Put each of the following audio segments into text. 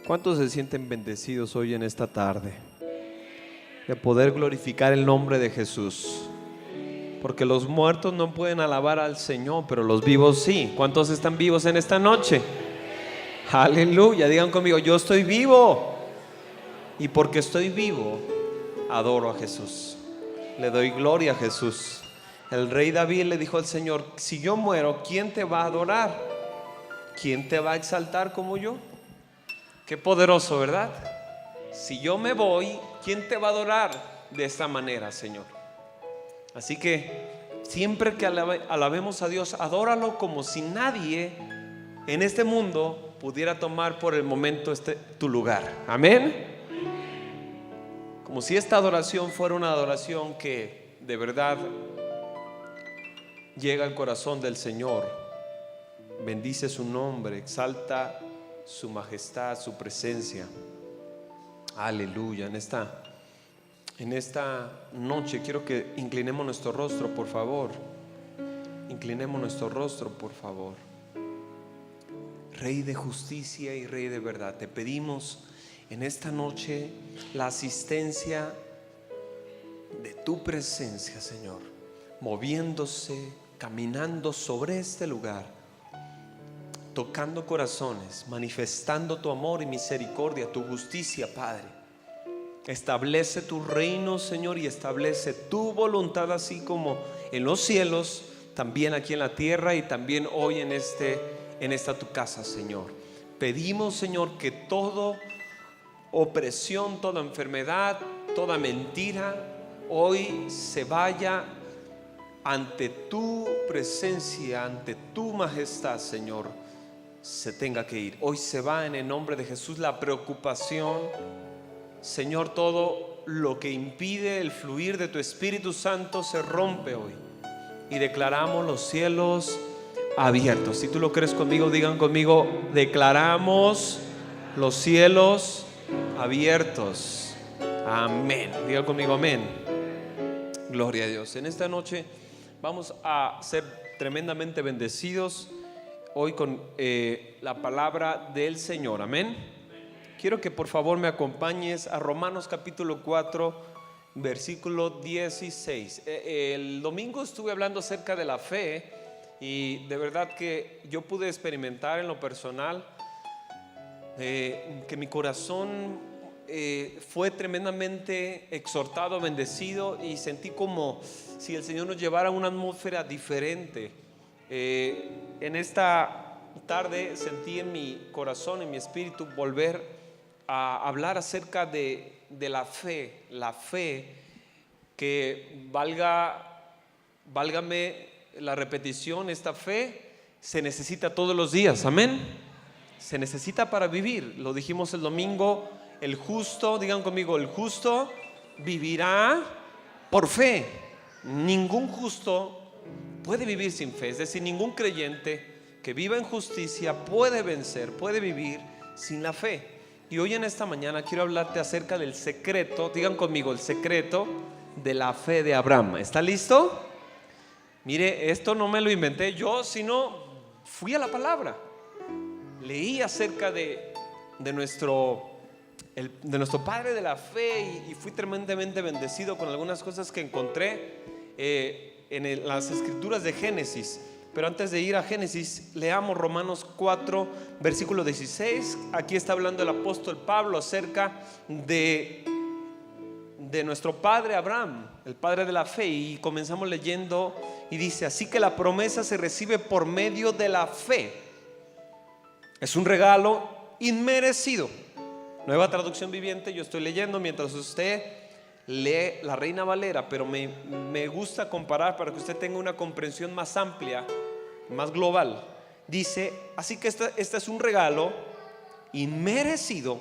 ¿Cuántos se sienten bendecidos hoy en esta tarde de poder glorificar el nombre de Jesús? Porque los muertos no pueden alabar al Señor, pero los vivos sí. ¿Cuántos están vivos en esta noche? Aleluya, digan conmigo: yo estoy vivo. Y porque estoy vivo, adoro a Jesús, le doy gloria a Jesús. El rey David le dijo al Señor: si yo muero, ¿quién te va a adorar? ¿Quién te va a exaltar como yo? Qué poderoso, ¿verdad? Si yo me voy, ¿quién te va a adorar de esta manera, Señor? Así que siempre que alabemos a Dios, adóralo como si nadie en este mundo pudiera tomar por el momento tu lugar. Amén. Como si esta adoración fuera una adoración que de verdad llega al corazón del Señor. Bendice su nombre, exalta su majestad, su presencia. Aleluya. En esta noche quiero que inclinemos nuestro rostro, por favor. Inclinemos nuestro rostro, por favor. Rey de justicia y Rey de verdad, te pedimos en esta noche la asistencia de tu presencia, Señor, moviéndose, caminando sobre este lugar, tocando corazones, manifestando tu amor y misericordia, tu justicia, Padre. Establece tu reino, Señor, y establece tu voluntad, así como en los cielos, también aquí en la tierra y también hoy en esta tu casa, Señor. Pedimos, Señor, que toda opresión, toda enfermedad, toda mentira hoy se vaya ante tu presencia, ante tu majestad, Señor. Se tenga que ir. Hoy se va en el nombre de Jesús la preocupación, Señor. Todo lo que impide el fluir de tu Espíritu Santo se rompe hoy y declaramos los cielos abiertos. Si tú lo crees conmigo, digan conmigo: declaramos los cielos abiertos. Amén. Digan conmigo: amén. Gloria a Dios. En esta noche vamos a ser tremendamente bendecidos hoy con la palabra del Señor. Amén. Quiero que por favor me acompañes a Romanos capítulo 4, versículo 16. El domingo estuve hablando acerca de la fe y de verdad que yo pude experimentar en lo personal que mi corazón fue tremendamente exhortado, bendecido, y sentí como si el Señor nos llevara a una atmósfera diferente. En esta tarde sentí en mi corazón, en mi espíritu, volver a hablar acerca de la fe que válgame la repetición, esta fe se necesita todos los días. Amén. Se necesita para vivir. Lo dijimos el domingo: el justo, digan conmigo, el justo vivirá por fe. Ningún justo puede vivir sin fe, es decir, ningún creyente que viva en justicia puede vencer, puede vivir sin la fe. Y hoy en esta mañana quiero hablarte acerca del secreto, digan conmigo, el secreto de la fe de Abraham. ¿Está listo? Mire, esto no me lo inventé yo, sino fui a la palabra. Leí acerca de nuestro Padre de la fe y fui tremendamente bendecido con algunas cosas que encontré en las escrituras de Génesis. Pero antes de ir a Génesis, leamos Romanos 4, versículo 16. Aquí está hablando el apóstol Pablo acerca de nuestro padre Abraham, el padre de la fe. Y comenzamos leyendo y dice: así que la promesa se recibe por medio de la fe. Es un regalo inmerecido. Nueva traducción viviente, yo estoy leyendo mientras usted lee la Reina Valera, pero me gusta comparar para que usted tenga una comprensión más amplia, más global. Dice: así que este es un regalo inmerecido.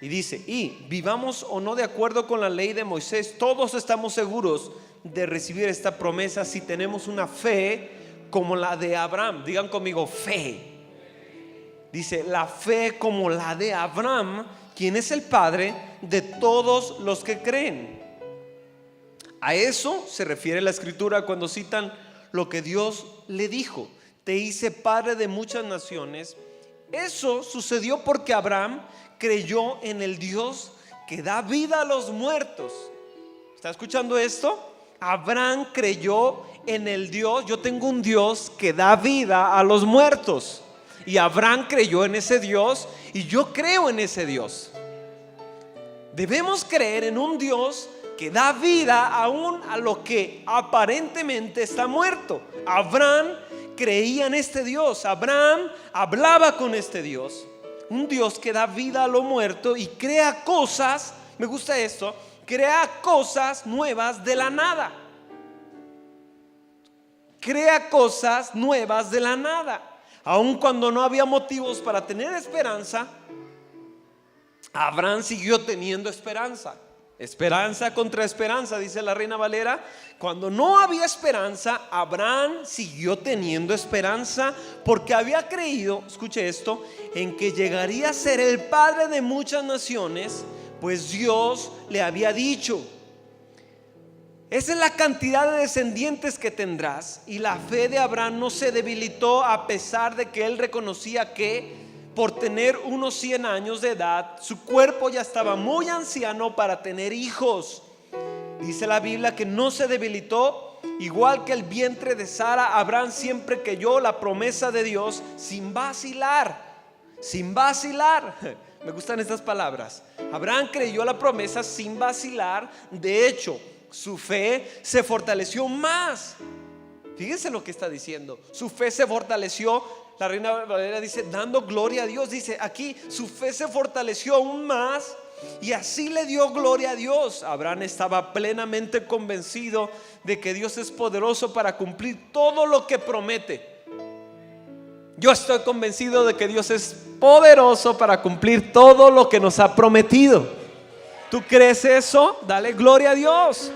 Y dice: y vivamos o no de acuerdo con la ley de Moisés, todos estamos seguros de recibir esta promesa si tenemos una fe como la de Abraham. Digan conmigo: fe. Dice: la fe como la de Abraham, quien es el padre de todos los que creen. A eso se refiere la escritura cuando citan lo que Dios le dijo: te hice padre de muchas naciones Eso sucedió porque Abraham creyó en el Dios que da vida a los muertos. ¿Está escuchando esto? Abraham creyó en el Dios. Yo tengo un Dios que da vida a los muertos. Y Abraham creyó en ese Dios y yo creo en ese Dios. Debemos creer en un Dios que da vida aún a lo que aparentemente está muerto. Abraham creía en este Dios. Abraham hablaba con este Dios, un Dios que da vida a lo muerto y crea cosas. Me gusta esto: crea cosas nuevas de la nada. Crea cosas nuevas de la nada. Aun cuando no había motivos para tener esperanza, Abraham siguió teniendo esperanza. Esperanza contra esperanza, dice la Reina Valera. Cuando no había esperanza, Abraham siguió teniendo esperanza porque había creído, escuche esto, en que llegaría a ser el padre de muchas naciones, pues Dios le había dicho: esa es la cantidad de descendientes que tendrás. Y la fe de Abraham no se debilitó, a pesar de que él reconocía que por tener unos 100 años de edad, su cuerpo ya estaba muy anciano para tener hijos. Dice la Biblia que no se debilitó, igual que el vientre de Sara. Abraham siempre creyó la promesa de Dios sin vacilar. Sin vacilar. Me gustan estas palabras. Abraham creyó la promesa sin vacilar. De hecho, su fe se fortaleció más. Fíjense lo que está diciendo. Su fe se fortaleció. La Reina Valera dice: dando gloria a Dios. Dice aquí: su fe se fortaleció aún más, y así le dio gloria a Dios. Abraham estaba plenamente convencido de que Dios es poderoso para cumplir todo lo que promete. Yo estoy convencido de que Dios es poderoso para cumplir todo lo que nos ha prometido. ¿Tú crees eso? Dale gloria a Dios.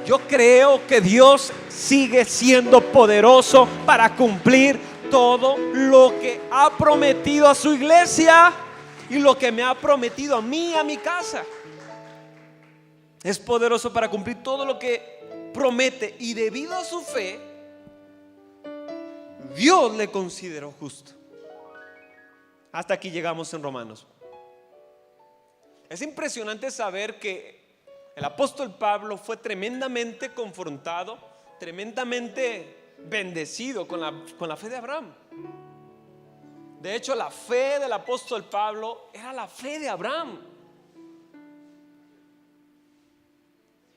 Yo creo que Dios sigue siendo poderoso para cumplir todo lo que ha prometido a su iglesia y lo que me ha prometido a mí y a mi casa. Es poderoso para cumplir todo lo que promete, y debido a su fe, Dios le consideró justo. Hasta aquí llegamos en Romanos. Es impresionante saber que el apóstol Pablo fue tremendamente confrontado, tremendamente bendecido con la fe de Abraham. De hecho, la fe del apóstol Pablo era la fe de Abraham.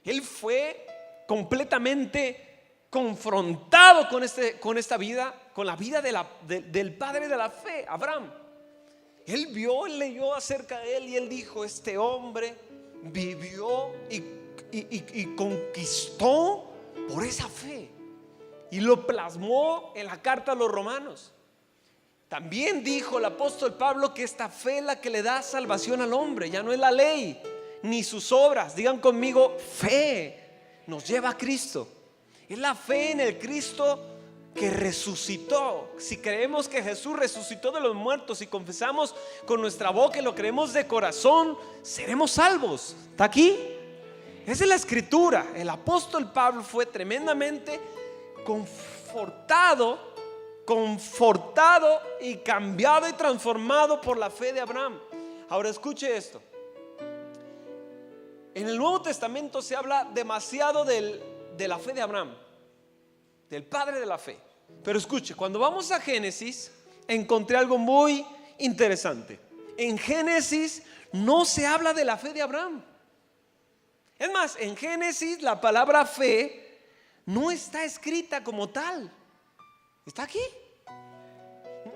Él fue completamente confrontado con esta vida, con la vida del padre de la fe, Abraham. Él vio, él leyó acerca de él y él dijo: este hombre vivió y conquistó por esa fe. Y lo plasmó en la carta a los romanos. También dijo el apóstol Pablo que esta fe es la que le da salvación al hombre. Ya no es la ley ni sus obras. Digan conmigo: fe nos lleva a Cristo. Es la fe en el Cristo que resucitó. Si creemos que Jesús resucitó de los muertos y confesamos con nuestra boca y lo creemos de corazón, seremos salvos. ¿Está aquí? Esa es la escritura. El apóstol Pablo fue tremendamente confortado y cambiado y transformado por la fe de Abraham. Ahora escuche esto. En el Nuevo Testamento se habla demasiado de la fe de Abraham, del padre de la fe. Pero escuche, cuando vamos a Génesis, encontré algo muy interesante. En Génesis no se habla de la fe de Abraham. Es más, en Génesis la palabra fe no está escrita como tal. ¿Está aquí?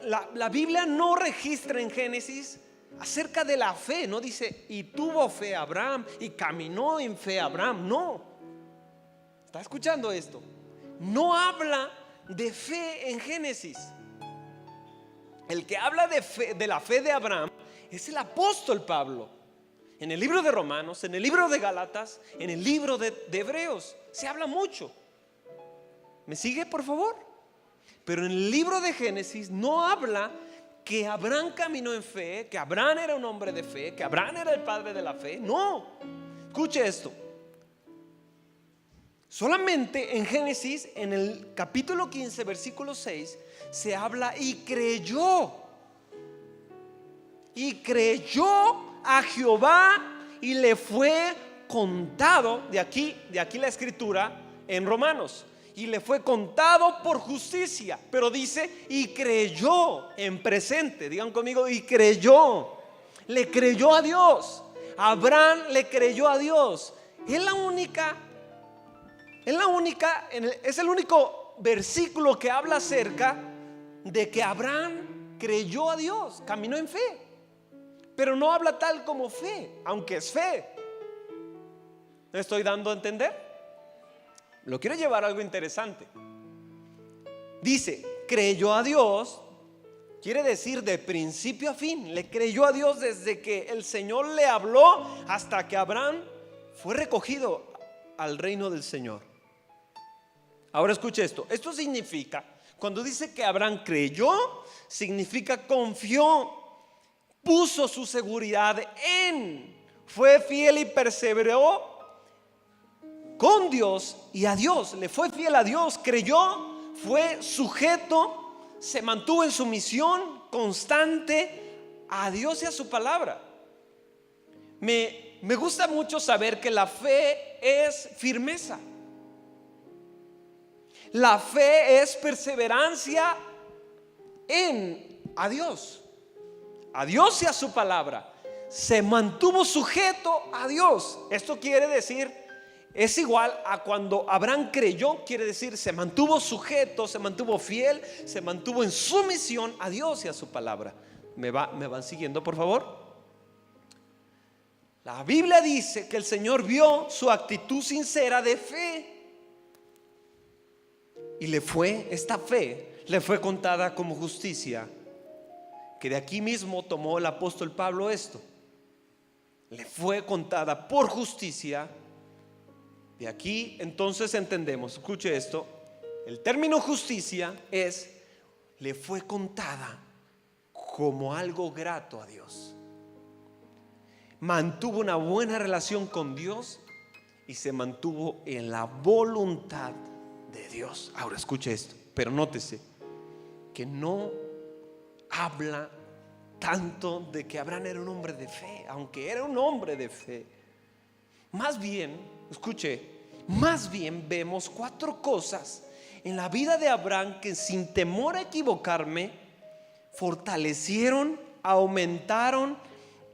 La Biblia no registra en Génesis acerca de la fe. No dice: y tuvo fe Abraham y caminó en fe Abraham. No. ¿Está escuchando esto? No habla de fe en Génesis. El que habla de la fe de Abraham es el apóstol Pablo. En el libro de Romanos, en el libro de Gálatas, en el libro de Hebreos se habla mucho. ¿Me sigue, por favor? Pero en el libro de Génesis no habla que Abraham caminó en fe, que Abraham era un hombre de fe, que Abraham era el padre de la fe. No. Escuche esto. Solamente en Génesis, en el capítulo 15, versículo 6, se habla: y creyó. y creyó a Jehová y le fue contado. De aquí la escritura en Romanos. Y le fue contado por justicia. Pero dice, y creyó en presente. Digan conmigo, y creyó. Le creyó a Dios. Abraham le creyó a Dios. Es el único versículo que habla acerca de que Abraham creyó a Dios, caminó en fe. Pero no habla tal como fe, aunque es fe. ¿Me estoy dando a entender? Lo quiero llevar a algo interesante. Dice, creyó a Dios, quiere decir de principio a fin. Le creyó a Dios desde que el Señor le habló hasta que Abraham fue recogido al reino del Señor. Ahora escuche esto. Esto significa, cuando dice que Abraham creyó, significa confió, puso su seguridad en, fue fiel y perseveró con Dios y a Dios. Le fue fiel a Dios, creyó, fue sujeto, se mantuvo en sumisión constante a Dios y a su palabra. Me gusta mucho saber que la fe es firmeza. La fe es perseverancia en a Dios y a su palabra. Se mantuvo sujeto a Dios. Esto quiere decir, es igual a cuando Abraham creyó, quiere decir se mantuvo sujeto, se mantuvo fiel, se mantuvo en sumisión a Dios y a su palabra. ¿Me van siguiendo, por favor? La Biblia dice que el Señor vio su actitud sincera de fe y esta fe le fue contada como justicia. Que de aquí mismo tomó el apóstol Pablo esto. Le fue contada por justicia. De aquí entonces entendemos, escuche esto, el término justicia es, le fue contada como algo grato a Dios. Mantuvo una buena relación con Dios y se mantuvo en la voluntad de Dios. Ahora escuche esto, pero nótese que no habla tanto de que Abraham era un hombre de fe, aunque era un hombre de fe. Más bien, escuche, vemos 4 cosas en la vida de Abraham que, sin temor a equivocarme, fortalecieron, aumentaron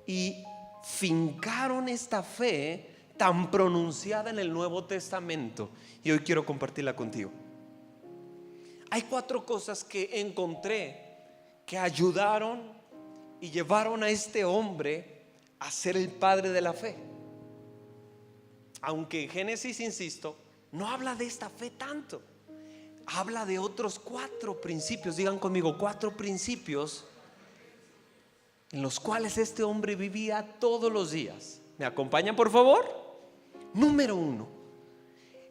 y fincaron esta fe tan pronunciada en el Nuevo Testamento. Y hoy quiero compartirla contigo. Hay 4 cosas que encontré que ayudaron y llevaron a este hombre a ser el padre de la fe. Aunque en Génesis, insisto, no habla de esta fe tanto. Habla de otros 4 principios. Digan conmigo, 4 principios en los cuales este hombre vivía todos los días. ¿Me acompañan, por favor? Número 1,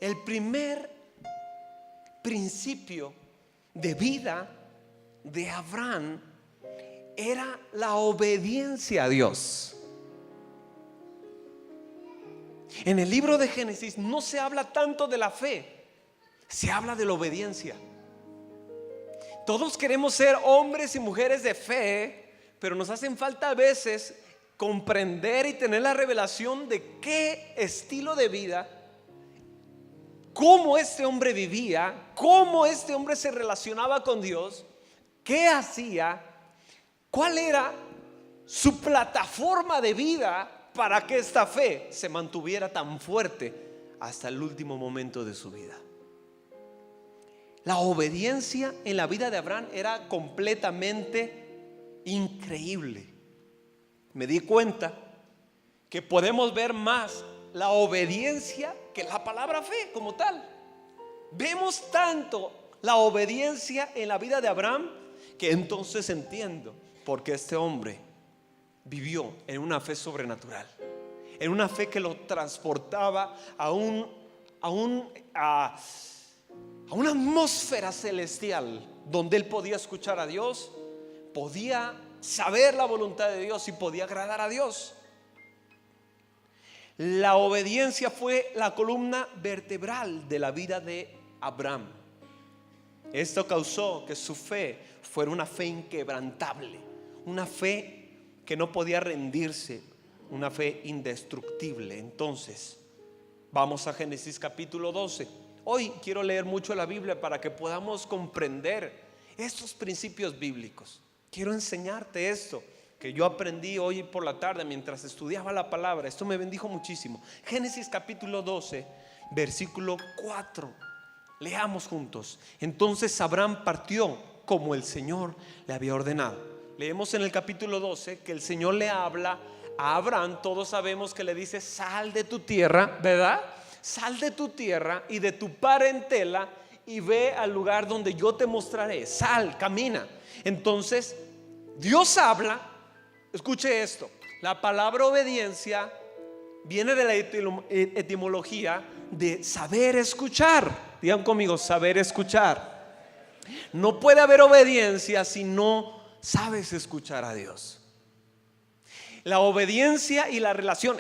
el primer principio de vida de Abraham era la obediencia a Dios. En el libro de Génesis no se habla tanto de la fe, se habla de la obediencia. Todos queremos ser hombres y mujeres de fe, pero nos hacen falta a veces comprender y tener la revelación de qué estilo de vida, cómo este hombre vivía, cómo este hombre se relacionaba con Dios, qué hacía, cuál era su plataforma de vida para que esta fe se mantuviera tan fuerte hasta el último momento de su vida. La obediencia en la vida de Abraham era completamente increíble. Me di cuenta que podemos ver más la obediencia que la palabra fe como tal. Vemos tanto la obediencia en la vida de Abraham que entonces entiendo por qué este hombre vivió en una fe sobrenatural, en una fe que lo transportaba a una atmósfera celestial donde él podía escuchar a Dios, podía saber la voluntad de Dios y podía agradar a Dios. La obediencia fue la columna vertebral de la vida de Abraham. Esto causó que su fe fuera una fe inquebrantable, una fe que no podía rendirse, una fe indestructible. Entonces, vamos a Génesis capítulo 12. Hoy quiero leer mucho la Biblia para que podamos comprender estos principios bíblicos. Quiero enseñarte esto que yo aprendí hoy por la tarde mientras estudiaba la palabra. Esto me bendijo muchísimo. Génesis capítulo 12, versículo 4. Leamos juntos. Entonces Abraham partió como el Señor le había ordenado. Leemos en el capítulo 12 que el Señor le habla a Abraham. Todos sabemos que le dice: sal de tu tierra, ¿verdad? Sal de tu tierra y de tu parentela y ve al lugar donde yo te mostraré. Sal, camina. Entonces Dios habla. Escuche esto. La palabra obediencia viene de la etimología de saber escuchar. Digan conmigo: saber escuchar. No puede haber obediencia si no sabes escuchar a Dios. La obediencia y la relación,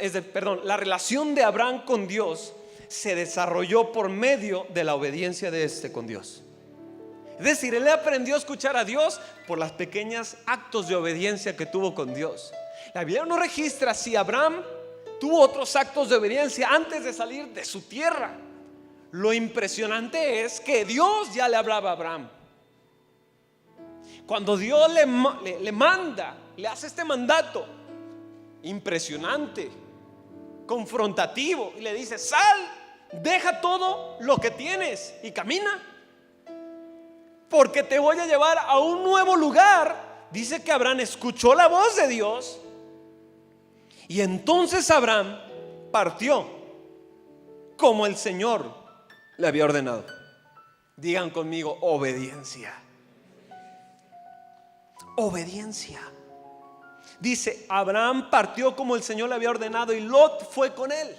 la relación de Abraham con Dios se desarrolló por medio de la obediencia de con Dios. Es decir, él aprendió a escuchar a Dios por los pequeños actos de obediencia que tuvo con Dios. La Biblia no registra si Abraham tuvo otros actos de obediencia antes de salir de su tierra. Lo impresionante es que Dios ya le hablaba a Abraham. Cuando Dios le manda, le hace este mandato impresionante, confrontativo, y le dice: sal, deja todo lo que tienes y camina, porque te voy a llevar a un nuevo lugar. Dice que Abraham escuchó la voz de Dios y entonces Abraham partió como el Señor le había ordenado. Digan conmigo: obediencia. Obediencia. Dice: Abraham partió como el Señor le había ordenado y Lot fue con él.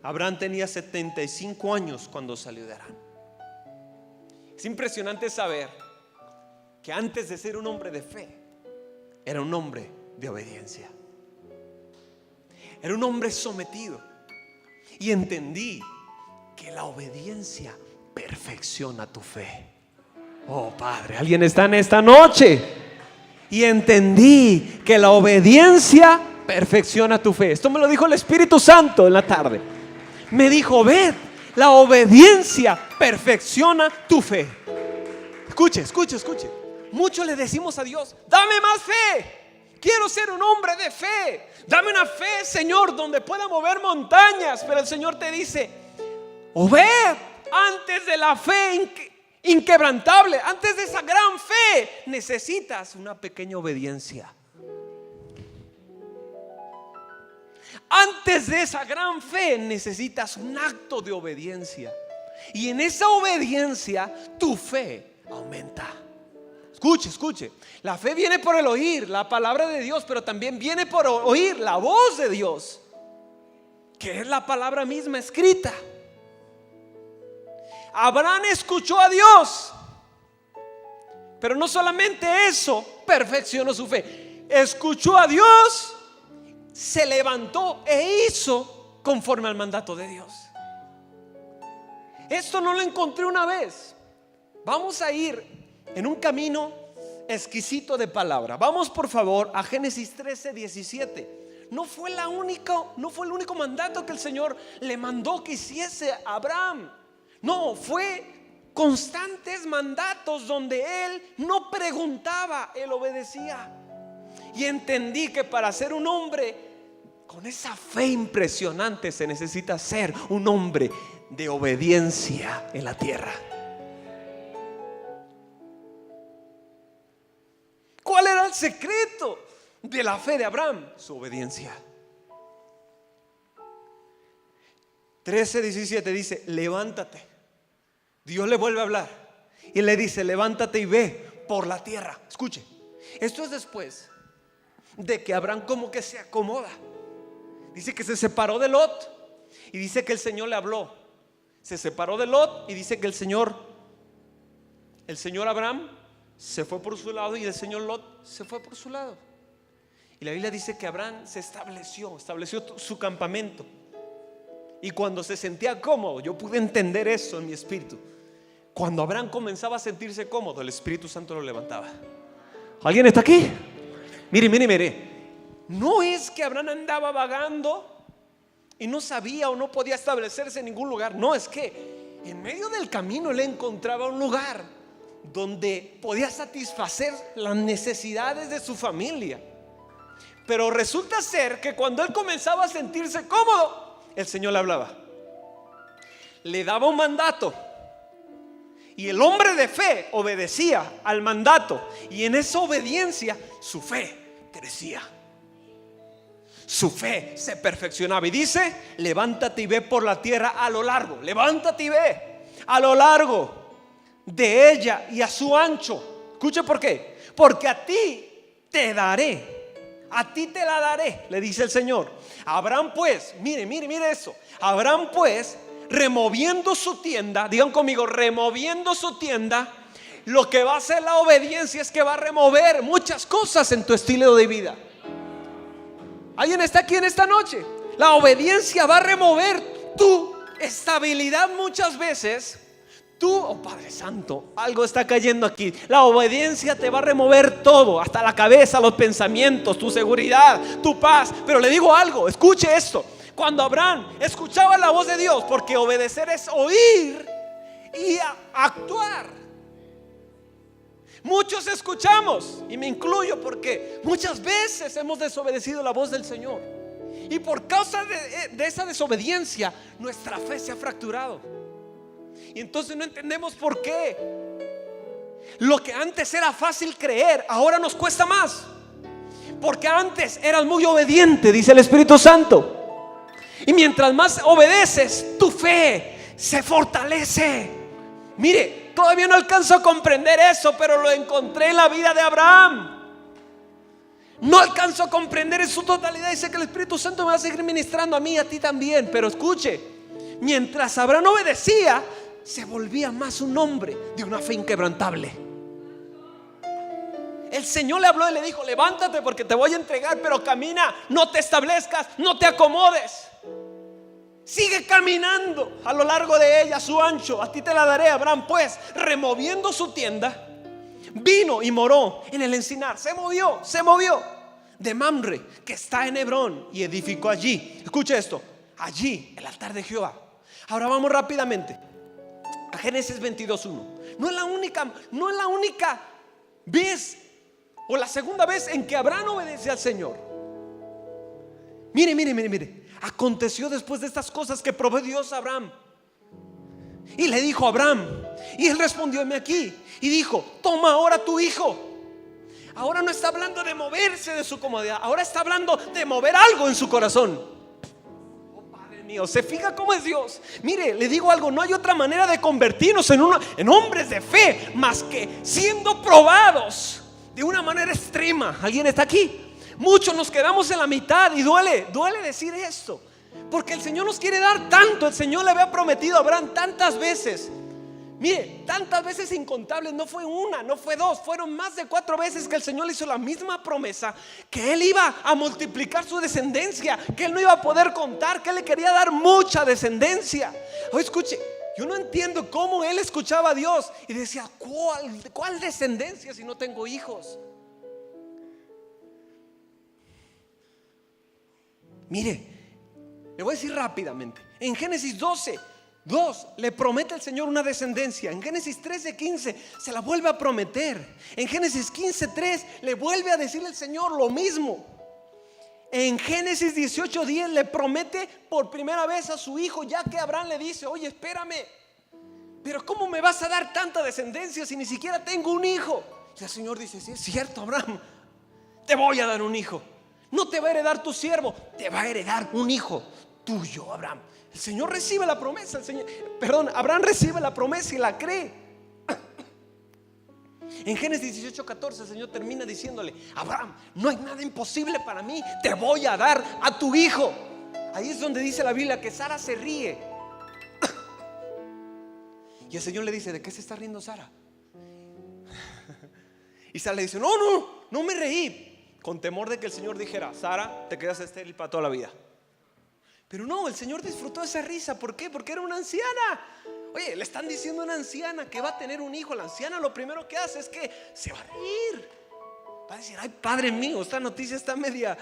Abraham tenía 75 años cuando salió de Harán. Es impresionante saber que antes de ser un hombre de fe, era un hombre de obediencia. Era un hombre sometido. Y entendí que la obediencia perfecciona tu fe. Oh Padre, ¿alguien está en esta noche? Y entendí que la obediencia perfecciona tu fe. Esto me lo dijo el Espíritu Santo en la tarde. Me dijo: ved, la obediencia perfecciona tu fe. Escuche, escuche, escuche. Mucho le decimos a Dios: dame más fe. Quiero ser un hombre de fe. Dame una fe, Señor, donde pueda mover montañas. Pero el Señor te dice: obed. Antes de la fe inquebrantable, antes de esa gran fe, necesitas una pequeña obediencia. Antes de esa gran fe necesitas un acto de obediencia. Y en esa obediencia tu fe aumenta. Escuche, escuche. La fe viene por el oír la palabra de Dios, pero también viene por oír la voz de Dios, que es la palabra misma escrita. Abraham escuchó a Dios, pero no solamente eso perfeccionó su fe. Escuchó a Dios, se levantó e hizo conforme al mandato de Dios. Esto no lo encontré una vez. Vamos a ir en un camino exquisito de palabra. Vamos por favor a Génesis 13:17. No fue el único mandato que el Señor le mandó que hiciese a Abraham. No, fue constantes mandatos donde él no preguntaba, él obedecía. Y entendí que para ser un hombre con esa fe impresionante se necesita ser un hombre de obediencia en la tierra. ¿Cuál era el secreto de la fe de Abraham? Su obediencia. 13:17 dice: levántate. Dios le vuelve a hablar y le dice: levántate y ve por la tierra. Escuche, esto es después de que Abraham como que se acomoda. Dice que se separó de Lot y dice que el Señor le habló. Se separó de Lot y dice que el Señor Abraham se fue por su lado y el Señor Lot se fue por su lado. Y la Biblia dice que Abraham se estableció su campamento. Y cuando se sentía cómodo, yo pude entender eso en mi espíritu. Cuando Abraham comenzaba a sentirse cómodo, el Espíritu Santo lo levantaba. ¿Alguien está aquí? Mire. No es que Abraham andaba vagando y no sabía o no podía establecerse en ningún lugar. No, es que en medio del camino él encontraba un lugar donde podía satisfacer las necesidades de su familia. Pero resulta ser que cuando él comenzaba a sentirse cómodo, el Señor le hablaba, le daba un mandato, y el hombre de fe obedecía al mandato, y en esa obediencia su fe crecía, su fe se perfeccionaba. Y dice, levántate y ve por la tierra a lo largo. Levántate y ve a lo largo de ella y a su ancho. Escuche por qué. Porque a ti te daré, a ti te la daré, le dice el Señor. Abraham pues, mire eso. Abraham pues, removiendo su tienda, digan conmigo, removiendo su tienda, lo que va a hacer la obediencia es que va a remover muchas cosas en tu estilo de vida. ¿Alguien está aquí en esta noche? La obediencia va a remover tu estabilidad muchas veces. Oh Padre Santo, algo está cayendo aquí. La obediencia te va a remover todo, hasta la cabeza, los pensamientos, tu seguridad, tu paz. Pero le digo algo, escuche esto. Cuando Abraham escuchaba la voz de Dios, porque obedecer es oír y actuar. Muchos escuchamos, y me incluyo, porque muchas veces hemos desobedecido la voz del Señor, y por causa de esa desobediencia nuestra fe se ha fracturado. Y entonces no entendemos por qué. Lo que antes era fácil creer, ahora nos cuesta más. Porque antes eras muy obediente, dice el Espíritu Santo. Y mientras más obedeces, tu fe se fortalece. Mire, todavía no alcanzo a comprender eso, pero lo encontré en la vida de Abraham. No alcanzo a comprender en su totalidad. Dice que el Espíritu Santo me va a seguir ministrando a mí y a ti también. Pero escuche, mientras Abraham obedecía, se volvía más un hombre de una fe inquebrantable. El Señor le habló y le dijo, levántate porque te voy a entregar, pero camina, no te establezcas, no te acomodes. Sigue caminando a lo largo de ella, a su ancho, a ti te la daré. Abraham pues, removiendo su tienda, vino y moró en el encinar. Se movió de Mamre, que está en Hebrón, y edificó allí, escuche esto, allí el altar de Jehová. Ahora vamos rápidamente a Génesis 22:1. No es la única vez o la segunda vez en que Abraham obedece al Señor. Mire. Aconteció después de estas cosas que probó Dios a Abraham y le dijo a Abraham, y él respondió, heme aquí, y dijo, toma ahora tu hijo. Ahora no está hablando de moverse de su comodidad, ahora está hablando de mover algo en su corazón. Oh Padre mío, ¿se fija cómo es Dios? Mire, le digo algo, no hay otra manera de convertirnos en hombres de fe más que siendo probados de una manera extrema. ¿Alguien está aquí? Muchos nos quedamos en la mitad y duele decir esto, porque el Señor nos quiere dar tanto. El Señor le había prometido a Abraham tantas veces. Mire, tantas veces incontables. No fue una, no fue dos, fueron más de 4 veces que el Señor le hizo la misma promesa, que Él iba a multiplicar su descendencia, que Él no iba a poder contar, que Él le quería dar mucha descendencia. Oye, escuche, yo no entiendo cómo Él escuchaba a Dios y decía, ¿cuál descendencia si no tengo hijos? Mire, le voy a decir rápidamente. En Génesis 12:2 le promete el Señor una descendencia. En Génesis 13:15 se la vuelve a prometer. En Génesis 15:3 le vuelve a decir el Señor lo mismo. En Génesis 18:10 le promete por primera vez a su hijo, ya que Abraham le dice, oye, espérame, pero ¿cómo me vas a dar tanta descendencia si ni siquiera tengo un hijo? Y el Señor dice, sí, es cierto, Abraham, te voy a dar un hijo. No te va a heredar tu siervo, te va a heredar un hijo tuyo, Abraham. El Señor recibe la promesa, Abraham recibe la promesa y la cree. En Génesis 18:14 el Señor termina diciéndole, Abraham, no hay nada imposible para mí, te voy a dar a tu hijo. Ahí es donde dice la Biblia que Sara se ríe. Y el Señor le dice, ¿de qué se está riendo Sara? Y Sara le dice, no me reí, con temor de que el Señor dijera, Sara, te quedas estéril para toda la vida. Pero no, el Señor disfrutó esa risa. ¿Por qué? Porque era una anciana. Oye, le están diciendo a una anciana que va a tener un hijo. La anciana lo primero que hace es que se va a reír. Va a decir: ay, Padre mío, esta noticia está media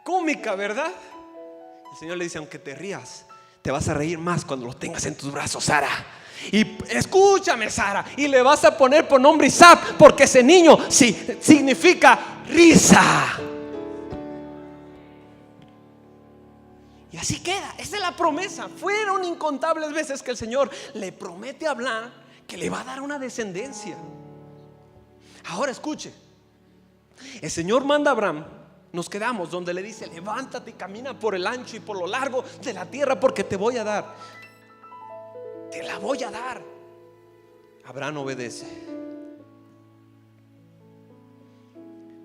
cómica, ¿verdad? El Señor le dice: aunque te rías, te vas a reír más cuando lo tengas en tus brazos, Sara. Y escúchame, Sara, y le vas a poner por nombre Isaac, porque ese niño sí significa risa. Y así queda. Esa es la promesa. Fueron incontables veces que el Señor le promete a Abraham que le va a dar una descendencia. Ahora escuche, el Señor manda a Abraham. Nos quedamos donde le dice: levántate y camina por el ancho y por lo largo de la tierra, porque te voy a dar. Te la voy a dar. Abraham obedece.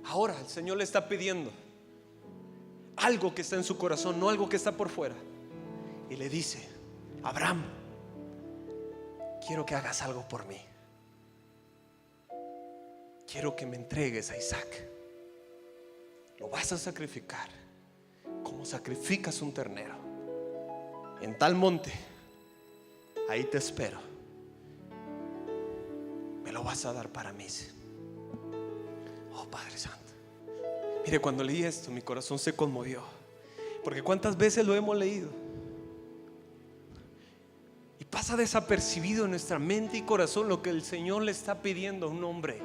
Ahora el Señor le está pidiendo algo que está en su corazón, no algo que está por fuera. Y le dice: Abraham, quiero que hagas algo por mí. Quiero que me entregues a Isaac. Lo vas a sacrificar como sacrificas un ternero. En tal monte, ahí te espero. Me lo vas a dar para mí. Oh, Padre Santo. Mire, cuando leí esto, mi corazón se conmovió, porque cuántas veces lo hemos leído y pasa desapercibido en nuestra mente y corazón lo que el Señor le está pidiendo a un hombre.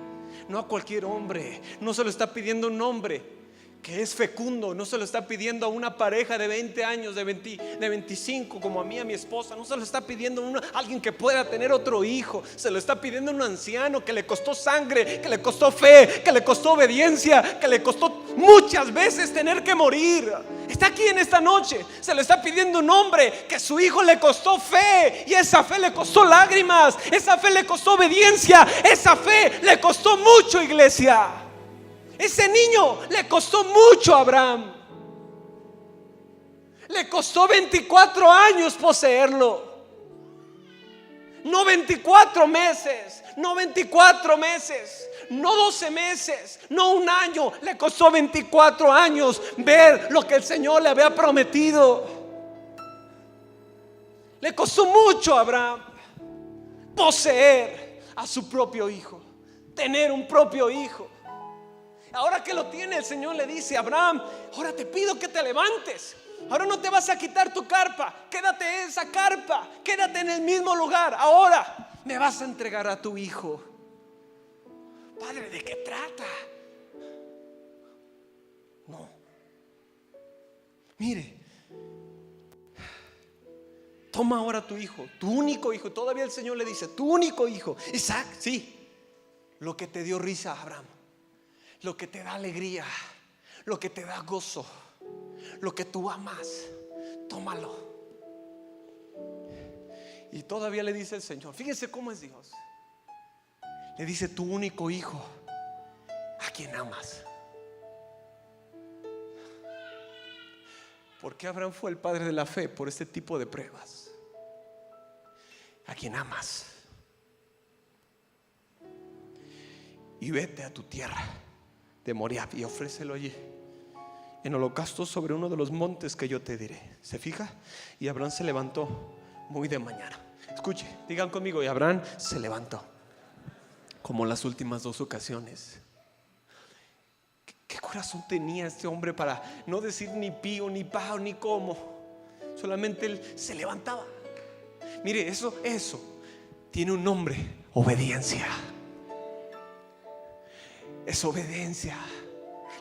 No a cualquier hombre. No se lo está pidiendo a un hombre que es fecundo. No se lo está pidiendo a una pareja de 20 años, de 25, como a mí, a mi esposa. No se lo está pidiendo a alguien que pueda tener otro hijo. Se lo está pidiendo a un anciano que le costó sangre, que le costó fe, que le costó obediencia, que le costó muchas veces tener que morir. Está aquí en esta noche. Se lo está pidiendo a un hombre que su hijo le costó fe, y esa fe le costó lágrimas, esa fe le costó obediencia, esa fe le costó mucho, iglesia. Ese niño le costó mucho a Abraham. Le costó 24 años poseerlo. No 24 meses, no 24 meses, no 12 meses, no un año. Le costó 24 años ver lo que el Señor le había prometido. Le costó mucho a Abraham poseer a su propio hijo, tener un propio hijo. Ahora que lo tiene, el Señor le dice: Abraham, ahora te pido que te levantes. Ahora no te vas a quitar tu carpa. Quédate en esa carpa, quédate en el mismo lugar. Ahora me vas a entregar a tu hijo. Padre, ¿de qué trata? No. Mire, toma ahora tu hijo, tu único hijo. Todavía el Señor le dice: tu único hijo, Isaac. Sí, lo que te dio risa a Abraham, lo que te da alegría, lo que te da gozo, lo que tú amas, tómalo. Y todavía le dice el Señor, fíjense cómo es Dios. Le dice: tu único hijo, a quien amas. ¿Por qué Abraham fue el padre de la fe? Por este tipo de pruebas. A quien amas. Y vete a tu tierra de Moriah y ofrécelo allí en holocausto sobre uno de los montes que yo te diré. ¿Se fija? Y Abraham se levantó muy de mañana. Escuche, digan conmigo: y Abraham se levantó, como las últimas dos ocasiones. ¿Qué corazón tenía este hombre para no decir ni pío, ni pao, ni cómo? Solamente él se levantaba. Mire, eso tiene un nombre: obediencia. Es obediencia.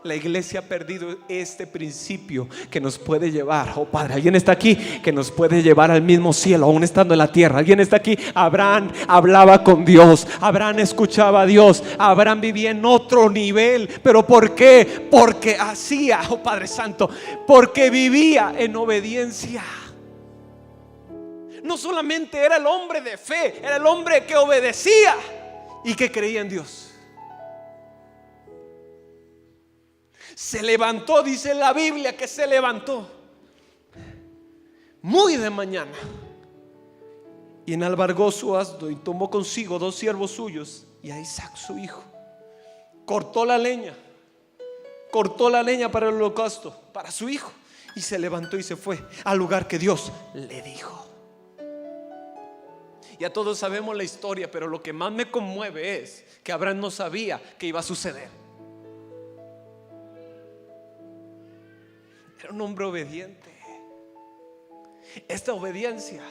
La iglesia ha perdido este principio que nos puede llevar, oh Padre, alguien está aquí que nos puede llevar al mismo cielo aún estando en la tierra. Alguien está aquí. Abraham hablaba con Dios, Abraham escuchaba a Dios, Abraham vivía en otro nivel. ¿Pero por qué? Porque hacía, oh Padre Santo, porque vivía en obediencia. No solamente era el hombre de fe, era el hombre que obedecía y que creía en Dios. Se levantó, dice la Biblia que se levantó muy de mañana y enalbargó su asno y tomó consigo 2 siervos suyos y a Isaac su hijo. Cortó la leña para el holocausto, para su hijo, y se levantó y se fue al lugar que Dios le dijo. Ya todos sabemos la historia, pero lo que más me conmueve es que Abraham no sabía que iba a suceder. Era un hombre obediente. Esta obediencia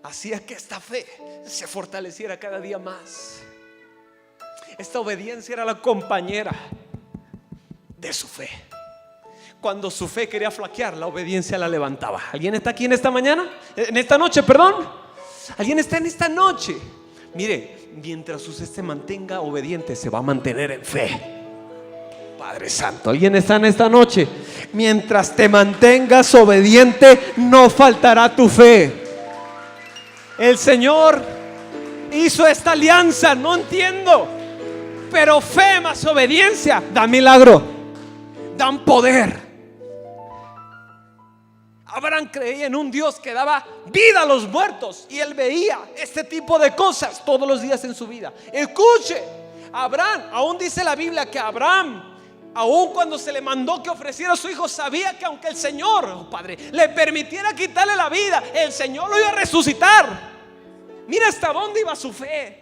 hacía que esta fe se fortaleciera cada día más. Esta obediencia era la compañera de su fe. Cuando su fe quería flaquear, la obediencia la levantaba. ¿Alguien está aquí en esta mañana? En esta noche, perdón. ¿Alguien está en esta noche? Mire, mientras usted se mantenga obediente, se va a mantener en fe. Padre Santo, ¿alguien está en esta noche? Mientras te mantengas obediente, no faltará tu fe. El Señor hizo esta alianza, no entiendo, pero fe más obediencia da milagro, dan poder. Abraham creía en un Dios que daba vida a los muertos, y él veía este tipo de cosas todos los días en su vida. Escuche, Abraham, aún dice la Biblia que Abraham, aún cuando se le mandó que ofreciera a su hijo, sabía que aunque el Señor, oh Padre, le permitiera quitarle la vida, el Señor lo iba a resucitar. Mira hasta dónde iba su fe.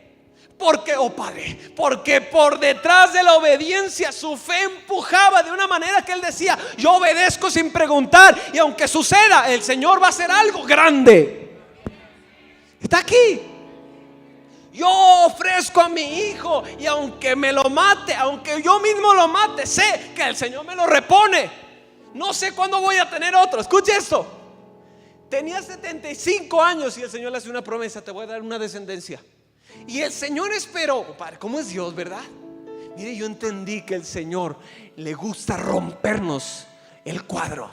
Porque, oh Padre, porque por detrás de la obediencia su fe empujaba de una manera que él decía: yo obedezco sin preguntar, y aunque suceda, el Señor va a hacer algo grande. Está aquí. Yo ofrezco a mi hijo, y aunque me lo mate, aunque yo mismo lo mate, sé que el Señor me lo repone. No sé cuándo voy a tener otro. Escuche esto. Tenía 75 años y el Señor le hace una promesa: te voy a dar una descendencia. Y el Señor esperó. Padre, ¿cómo es Dios, verdad? Mire, yo entendí que el Señor le gusta rompernos el cuadro.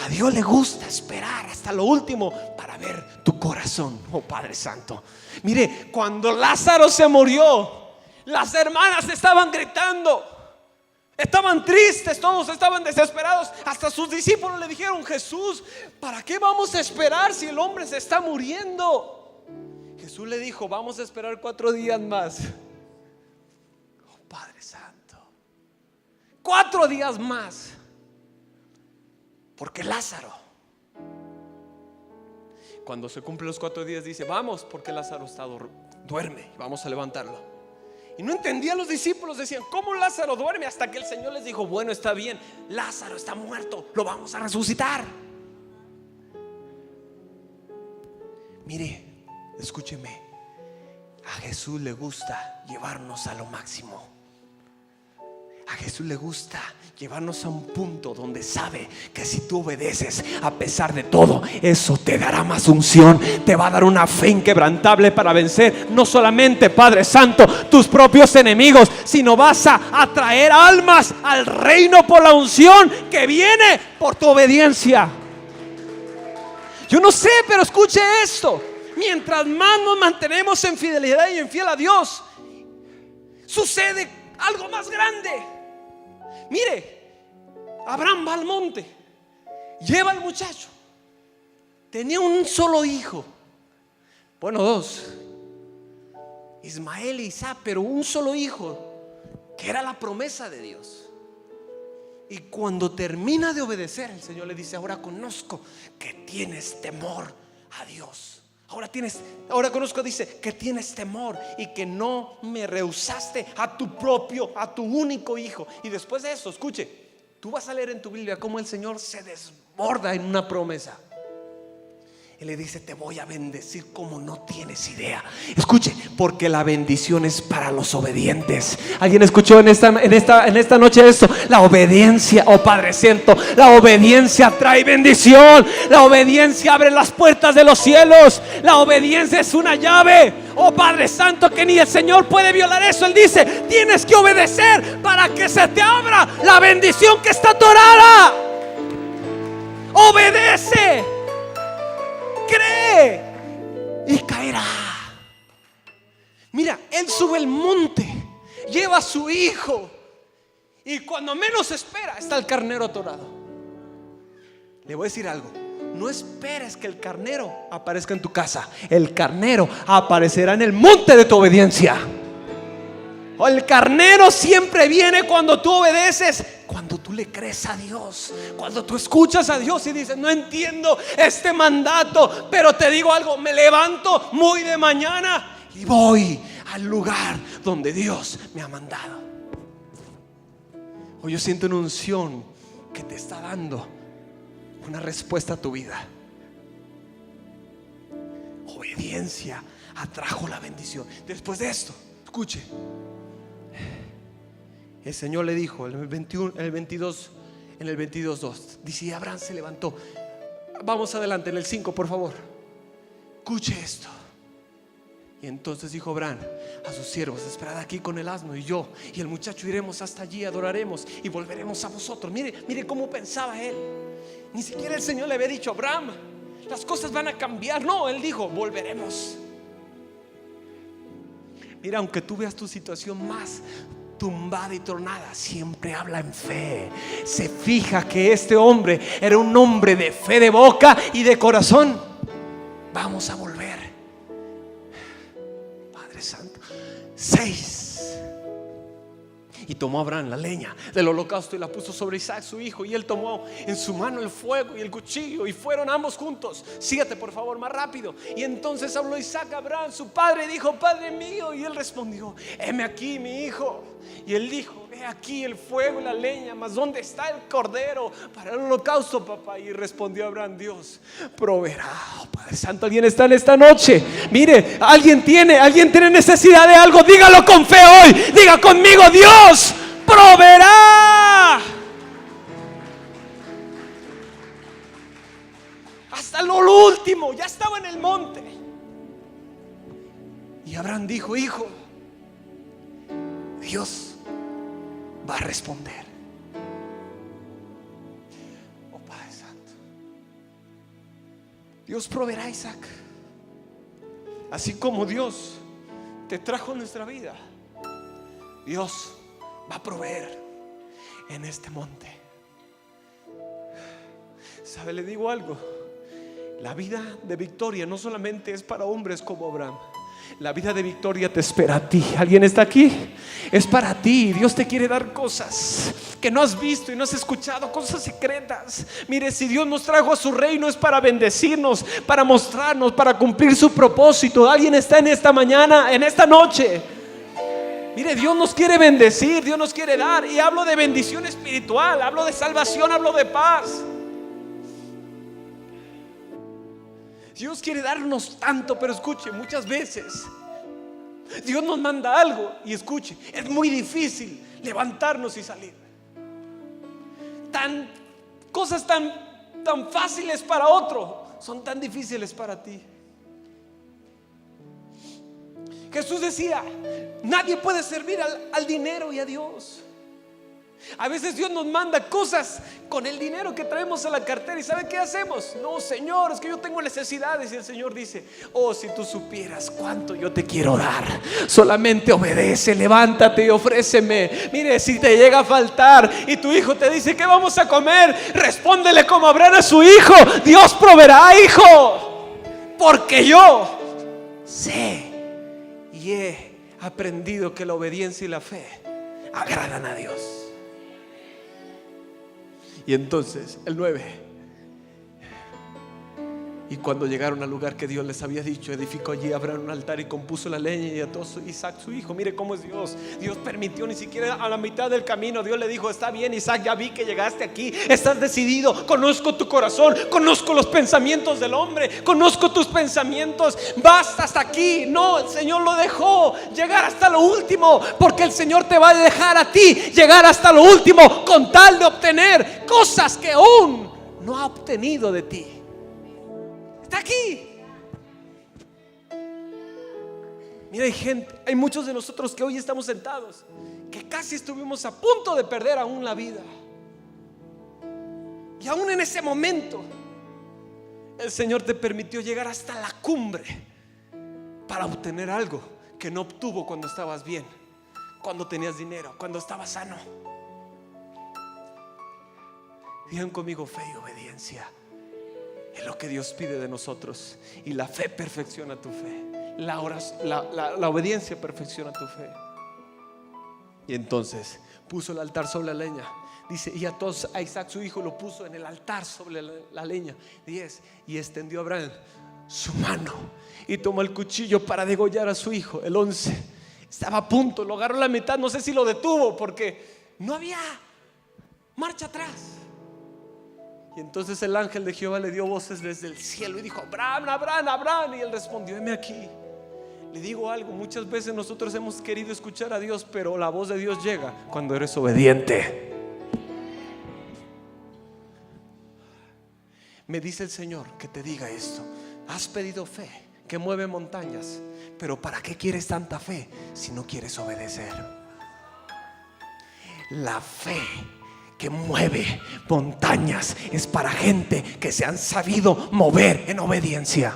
A Dios le gusta esperar hasta lo último para ver tu corazón, oh Padre Santo. Mire, cuando Lázaro se murió, las hermanas estaban gritando, estaban tristes, todos estaban desesperados. Hasta sus discípulos le dijeron: Jesús, ¿para qué vamos a esperar si el hombre se está muriendo? Jesús le dijo: vamos a esperar 4 días más. Oh Padre Santo, 4 días más. Porque Lázaro, cuando se cumplen los 4 días, dice: vamos, porque Lázaro duerme, vamos a levantarlo. Y no entendían los discípulos, decían: ¿cómo Lázaro duerme? Hasta que el Señor les dijo: bueno, está bien, Lázaro está muerto, lo vamos a resucitar. Mire, escúcheme, a Jesús le gusta llevarnos a lo máximo. A Jesús le gusta llevarnos a un punto donde sabe que si tú obedeces a pesar de todo, eso te dará más unción, te va a dar una fe inquebrantable para vencer no solamente, Padre Santo, tus propios enemigos, sino vas a atraer almas al reino por la unción que viene por tu obediencia. Yo no sé, pero escuche esto: mientras más nos mantenemos en fidelidad y en fiel a Dios, sucede algo más grande. Mire, Abraham va al monte, lleva al muchacho. Tenía un solo hijo, bueno, 2, Ismael y Isaac, pero un solo hijo, que era la promesa de Dios. Y cuando termina de obedecer, el Señor le dice: ahora conozco que tienes temor a Dios. Ahora conozco, dice, que tienes temor y que no me rehusaste a tu único hijo. Y después de eso, escuche, tú vas a leer en tu Biblia cómo el Señor se desborda en una promesa. Él le dice: te voy a bendecir como no tienes idea. Escuche, porque la bendición es para los obedientes. ¿Alguien escuchó en esta noche esto? La obediencia, oh Padre Santo, la obediencia trae bendición. La obediencia abre las puertas de los cielos. La obediencia es una llave, oh Padre Santo, que ni el Señor puede violar eso. Él dice: tienes que obedecer para que se te abra la bendición que está atorada. Obedece, cree y caerá. Mira, él sube el monte, lleva a su hijo, y cuando menos espera está el carnero atorado. Le voy a decir algo: no esperes que el carnero aparezca en tu casa. El carnero aparecerá en el monte de tu obediencia. El carnero siempre viene cuando tú obedeces, cuando tú le crees a Dios, cuando tú escuchas a Dios y dices: no entiendo este mandato, pero te digo algo, me levanto muy de mañana y voy al lugar donde Dios me ha mandado. Hoy yo siento una unción que te está dando una respuesta a tu vida. Obediencia atrajo la bendición. Después de esto, escuche, el Señor le dijo en el 22:2, dice: y Abraham se levantó. Vamos adelante en el 5, por favor. Escuche esto. Y entonces dijo Abraham a sus siervos: esperad aquí con el asno, y yo y el muchacho iremos hasta allí, adoraremos y volveremos a vosotros. Mire cómo pensaba él. Ni siquiera el Señor le había dicho: Abraham, las cosas van a cambiar. No, él dijo: volveremos. Mira, aunque tú veas tu situación más tumbada y tronada, siempre habla en fe. Se fija que este hombre era un hombre de fe de boca y de corazón. Vamos a volver. Padre Santo. 6. Y tomó Abraham la leña del holocausto y la puso sobre Isaac su hijo, y él tomó en su mano el fuego y el cuchillo, y fueron ambos juntos. Sígate por favor más rápido. Y entonces habló Isaac a Abraham su padre y dijo: Padre mío. Y él respondió: heme aquí mi hijo. Y él dijo: he aquí el fuego y la leña, mas ¿dónde está el cordero para el holocausto, papá? Y respondió Abraham: Dios proveerá. Oh, Padre Santo, alguien está en esta noche. Mire, alguien tiene necesidad de algo. Dígalo con fe hoy. Diga conmigo: Dios proveerá. Hasta lo último, ya estaba en el monte. Y Abraham dijo: hijo, Dios va a responder. Oh Padre Santo, Dios proveerá a Isaac. Así como Dios te trajo a nuestra vida, Dios va a proveer en este monte. ¿Sabe? Le digo algo: la vida de victoria no solamente es para hombres como Abraham. La vida de victoria te espera a ti. ¿Alguien está aquí? Es para ti. Dios te quiere dar cosas que no has visto y no has escuchado, cosas secretas. Mire, si Dios nos trajo a su reino es para bendecirnos, para mostrarnos, para cumplir su propósito. Alguien está en esta mañana, en esta noche. Mire, Dios nos quiere bendecir, Dios nos quiere dar. Y hablo de bendición espiritual, hablo de salvación, hablo de paz. Dios quiere darnos tanto, pero escuche, muchas veces Dios nos manda algo y escuche, es muy difícil levantarnos y salir. Cosas tan fáciles para otro son tan difíciles para ti. Jesús decía: nadie puede servir al dinero y a Dios. A veces Dios nos manda cosas con el dinero que traemos a la cartera. ¿Y sabe qué hacemos? No, Señor, es que yo tengo necesidades. Y el Señor dice: oh, si tú supieras cuánto yo te quiero dar. Solamente obedece, levántate y ofréceme. Mire, si te llega a faltar y tu hijo te dice: ¿qué vamos a comer? Respóndele como Abraham a su hijo: Dios proveerá, hijo. Porque yo sé y he aprendido que la obediencia y la fe agradan a Dios. Y entonces el 9. Y cuando llegaron al lugar que Dios les había dicho, edificó allí Abraham un altar y compuso la leña y ató a Isaac su hijo. Mire cómo es Dios. Dios permitió, ni siquiera a la mitad del camino Dios le dijo: está bien, Isaac, ya vi que llegaste aquí, estás decidido, conozco tu corazón, conozco los pensamientos del hombre, conozco tus pensamientos, basta hasta aquí. No, el Señor lo dejó llegar hasta lo último, porque el Señor te va a dejar a ti llegar hasta lo último con tal de obtener cosas que aún no ha obtenido de ti. Está aquí. Mira, hay muchos de nosotros que hoy estamos sentados que casi estuvimos a punto de perder aún la vida. Y aún en ese momento el Señor te permitió llegar hasta la cumbre para obtener algo que no obtuvo cuando estabas bien, cuando tenías dinero, cuando estabas sano. Digan conmigo: fe y obediencia es lo que Dios pide de nosotros. Y la fe perfecciona tu fe. La obediencia perfecciona tu fe. Y entonces puso el altar sobre la leña. Dice: y a Isaac su hijo lo puso en el altar sobre la leña. 10. Y extendió Abraham su mano y tomó el cuchillo para degollar a su hijo. El 11. Estaba a punto, lo agarró a la mitad. No sé si lo detuvo porque no había marcha atrás. Y entonces el ángel de Jehová le dio voces desde el cielo y dijo: Abraham, Abraham, Abraham. Y él respondió: heme aquí. Le digo algo, muchas veces nosotros hemos querido escuchar a Dios, pero la voz de Dios llega cuando eres obediente. Me dice el Señor que te diga esto: has pedido fe que mueve montañas, pero ¿para qué quieres tanta fe si no quieres obedecer? La fe que mueve montañas es para gente que se han sabido mover en obediencia.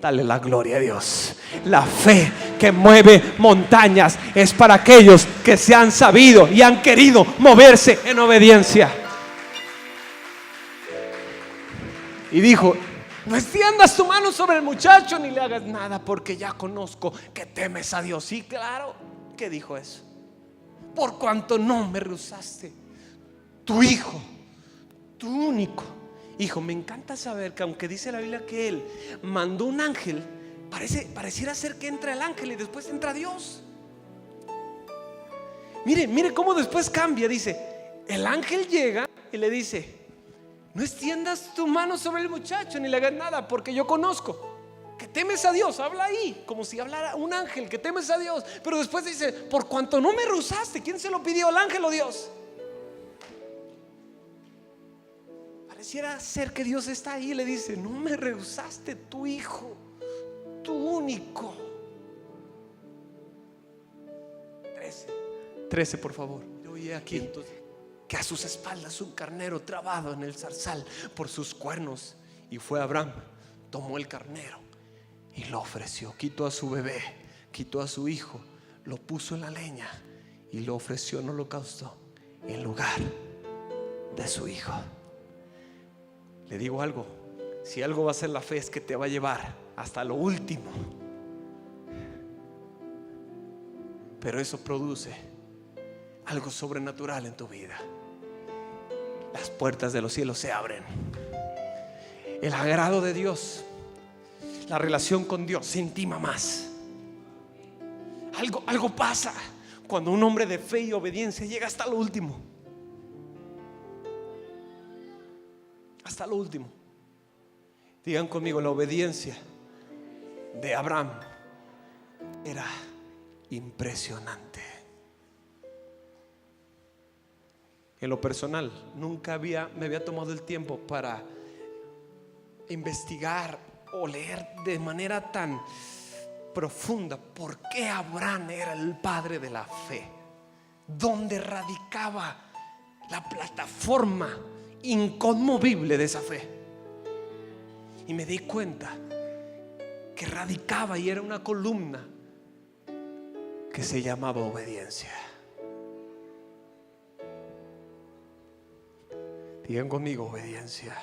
Dale la gloria a Dios. La fe que mueve montañas es para aquellos que se han sabido y han querido moverse en obediencia. Y dijo: no extiendas tu mano sobre el muchacho ni le hagas nada, porque ya conozco que temes a Dios. Sí, claro que dijo eso. Por cuanto no me rehusaste tu hijo, tu único hijo. Me encanta saber que aunque dice la Biblia que él mandó un ángel, pareciera ser que entra el ángel y después entra Dios. Mire cómo después cambia. Dice: el ángel llega y le dice: no extiendas tu mano sobre el muchacho ni le hagas nada, porque yo conozco que temes a Dios. Habla ahí como si hablara un ángel, que temes a Dios. Pero después dice: por cuanto no me rehusaste. ¿Quién se lo pidió, el ángel o Dios? Pareciera ser que Dios está ahí y le dice: no me rehusaste tu hijo, tu único. 13 por favor. Yo oí aquí entonces que a sus espaldas un carnero trabado en el zarzal por sus cuernos. Y fue Abraham, tomó el carnero y lo ofreció. Quitó a su bebé, quitó a su hijo, lo puso en la leña y lo ofreció en holocausto en lugar de su hijo. Le digo algo: si algo va a ser la fe, es que te va a llevar hasta lo último. Pero eso produce algo sobrenatural en tu vida. Las puertas de los cielos se abren. El agrado de Dios, la relación con Dios se intima más. Algo pasa cuando un hombre de fe y obediencia llega hasta lo último. Hasta lo último. Digan conmigo: la obediencia de Abraham era impresionante. En lo personal, nunca me había tomado el tiempo para investigar o leer de manera tan profunda por qué Abraham era el padre de la fe, dónde radicaba la plataforma inconmovible de esa fe. Y me di cuenta que radicaba y era una columna que se llamaba obediencia. Digan conmigo: obediencia.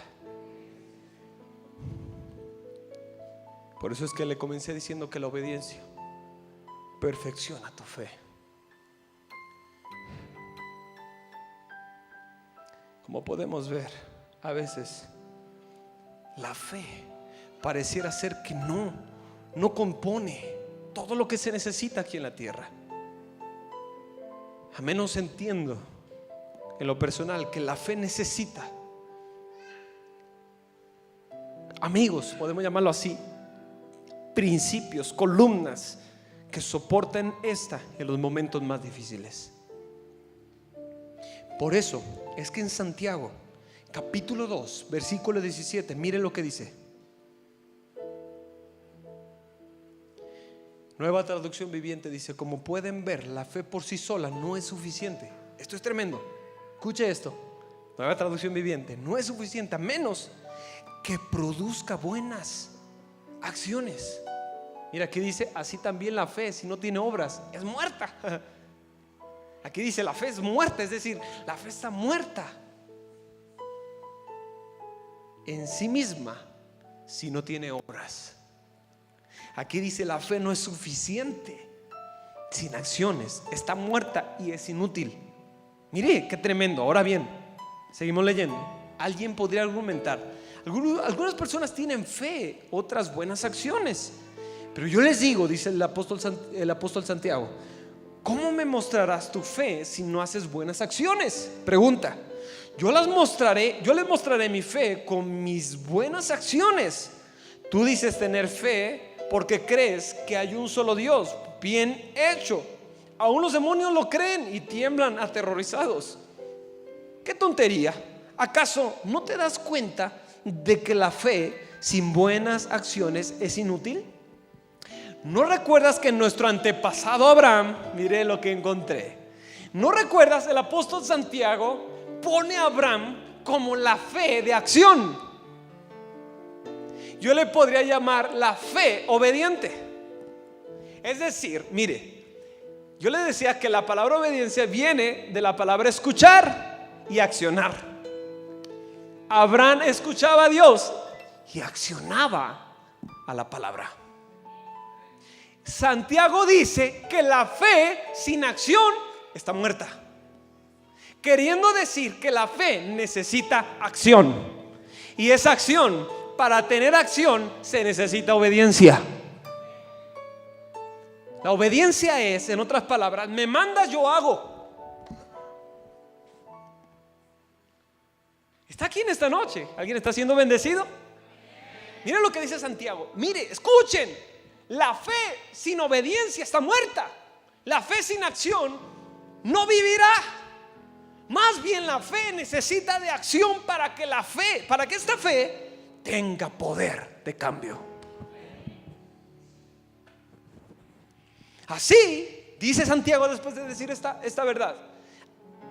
Por eso es que le comencé diciendo que la obediencia perfecciona tu fe. Como podemos ver, a veces la fe pareciera ser que no compone todo lo que se necesita aquí en la tierra. A menos entiendo en lo personal que la fe necesita amigos, podemos llamarlo así, principios, columnas que soporten en los momentos más difíciles. Por eso es que en Santiago capítulo 2 versículo 17, mire lo que dice. Nueva Traducción Viviente dice: como pueden ver, la fe por sí sola no es suficiente. Esto es tremendo. Escuche esto. Nueva Traducción Viviente: no es suficiente a menos que produzca buenas acciones. Mira, aquí dice: así también la fe, si no tiene obras, es muerta. Aquí dice: la fe es muerta, es decir, la fe está muerta en sí misma si no tiene obras. Aquí dice: la fe no es suficiente sin acciones, está muerta y es inútil. Mire qué tremendo. Ahora bien, seguimos leyendo. Alguien podría argumentar: algunas personas tienen fe, otras buenas acciones. Pero yo les digo, dice el apóstol Santiago: ¿cómo me mostrarás tu fe si no haces buenas acciones? Pregunta: Yo les mostraré mi fe con mis buenas acciones. Tú dices tener fe porque crees que hay un solo Dios. Bien hecho. Aún los demonios lo creen y tiemblan aterrorizados. ¡Qué tontería! ¿Acaso no te das cuenta de que la fe sin buenas acciones es inútil? ¿No recuerdas que nuestro antepasado Abraham, mire lo que encontré? ¿No recuerdas? El apóstol Santiago pone a Abraham como la fe de acción. Yo le podría llamar la fe obediente. Es decir, mire, yo le decía que la palabra obediencia viene de la palabra escuchar y accionar. Abraham escuchaba a Dios y accionaba a la palabra. Santiago dice que la fe sin acción está muerta, queriendo decir que la fe necesita acción. Y esa acción, para tener acción, se necesita obediencia. La obediencia es, en otras palabras, me mandas, yo hago. ¿Está aquí en esta noche? ¿Alguien está siendo bendecido? Miren lo que dice Santiago. Mire, escuchen. La fe sin obediencia está muerta. La fe sin acción no vivirá. Más bien la fe necesita de acción para que esta fe tenga poder de cambio. Así dice Santiago después de decir esta verdad.